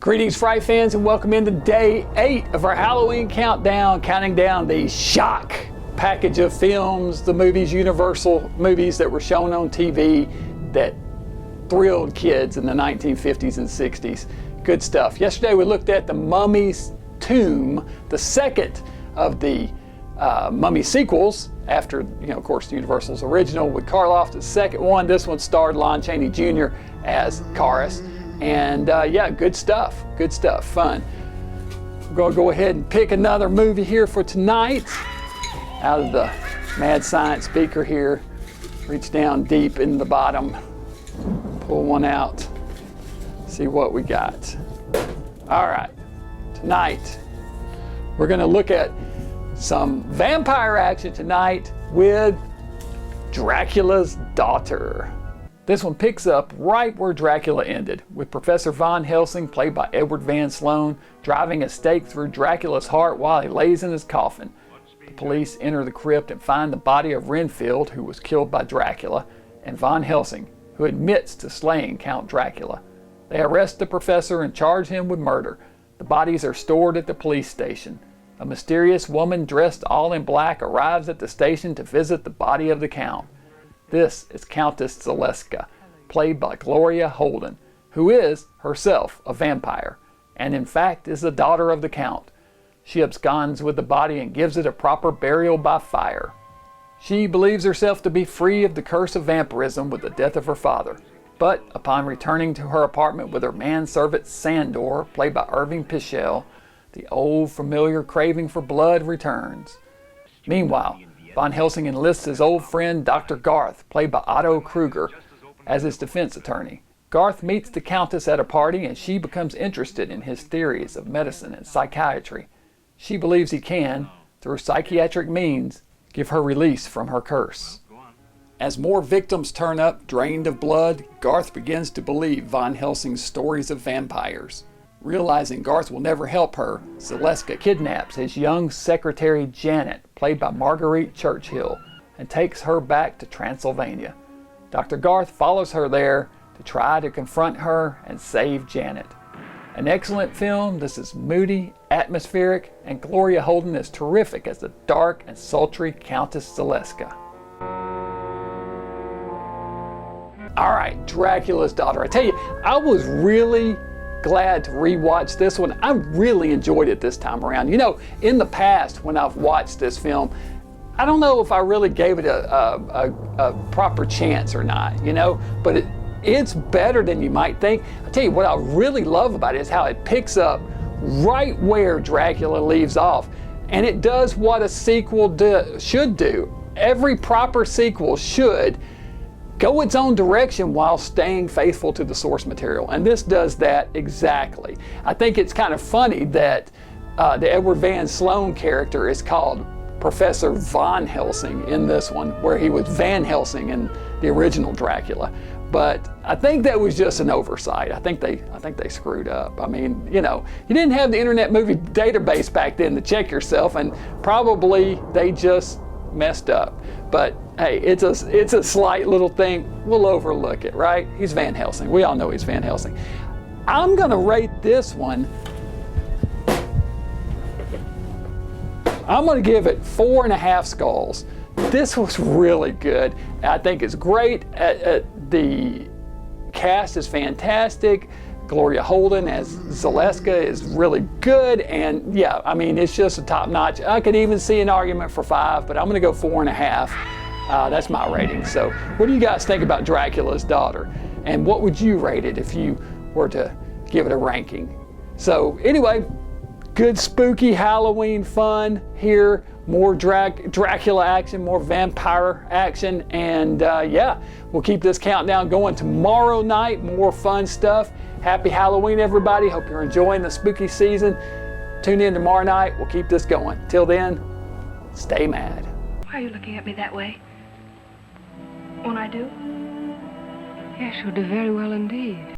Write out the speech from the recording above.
Greetings, Fright fans, and welcome into day 8 of our Halloween countdown, counting down the shock package of films, the movies, Universal movies that were shown on TV that thrilled kids in the 1950s and 60s. Good stuff. Yesterday we looked at The Mummy's Tomb, the second of the Mummy sequels, after, of course, Universal's original with Karloff, the second one. This one starred Lon Chaney Jr. as Karis. And yeah, good stuff, fun. We're gonna go ahead and pick another movie here for tonight out of the Mad Science speaker here. Reach down deep in the bottom, pull one out, see what we got. All right, tonight we're gonna look at some vampire action tonight with Dracula's Daughter. This one picks up right where Dracula ended, with Professor Van Helsing, played by Edward Van Sloan, driving a stake through Dracula's heart while he lays in his coffin. The police enter the crypt and find the body of Renfield, who was killed by Dracula, and Van Helsing, who admits to slaying Count Dracula. They arrest the professor and charge him with murder. The bodies are stored at the police station. A mysterious woman dressed all in black arrives at the station to visit the body of the Count. This is Countess Zaleska, played by Gloria Holden, who is herself a vampire, and in fact is the daughter of the Count. She absconds with the body and gives it a proper burial by fire. She believes herself to be free of the curse of vampirism with the death of her father, but upon returning to her apartment with her manservant Sandor, played by Irving Pichel, the old familiar craving for blood returns. Meanwhile, Van Helsing enlists his old friend Dr. Garth, played by Otto Kruger, as his defense attorney. Garth meets the Countess at a party and she becomes interested in his theories of medicine and psychiatry. She believes he can, through psychiatric means, give her release from her curse. As more victims turn up, drained of blood, Garth begins to believe Van Helsing's stories of vampires. Realizing Garth will never help her, Zaleska kidnaps his young secretary Janet, played by Marguerite Churchill, and takes her back to Transylvania. Dr. Garth follows her there to try to confront her and save Janet. An excellent film. This is moody, atmospheric, and Gloria Holden is terrific as the dark and sultry Countess Zaleska. All right, Dracula's Daughter. I tell you, I was really glad to rewatch this one. I really enjoyed it this time around. In the past when I've watched this film, I don't know if I really gave it a proper chance or not, but it's better than you might think. I'll tell you what I really love about it is how it picks up right where Dracula leaves off. And it does what a sequel should do. Every proper sequel should go its own direction while staying faithful to the source material. And this does that exactly. I think it's kind of funny that the Edward Van Sloan character is called Professor Van Helsing in this one, where he was Van Helsing in the original Dracula. But I think that was just an oversight. I think they screwed up. I mean, you didn't have the Internet Movie Database back then to check yourself, and probably they just messed up. But hey, it's a slight little thing. We'll overlook it, right? He's Van Helsing. We all know he's Van Helsing. I'm gonna rate this one, I'm gonna give it 4.5 skulls. This was really good. I think it's great. The cast is fantastic. Gloria Holden as Zaleska is really good, and yeah, I mean, it's just a top notch. I could even see an argument for 5, but I'm gonna go 4.5. That's my rating. So what do you guys think about Dracula's Daughter? And what would you rate it if you were to give it a ranking? So anyway, good spooky Halloween fun here. More Dracula action, more vampire action, and yeah, we'll keep this countdown going tomorrow night. More fun stuff. Happy Halloween, everybody. Hope you're enjoying the spooky season. Tune in tomorrow night. We'll keep this going. Till then, stay mad. Why are you looking at me that way? Won't I do? Yes, you'll do very well indeed.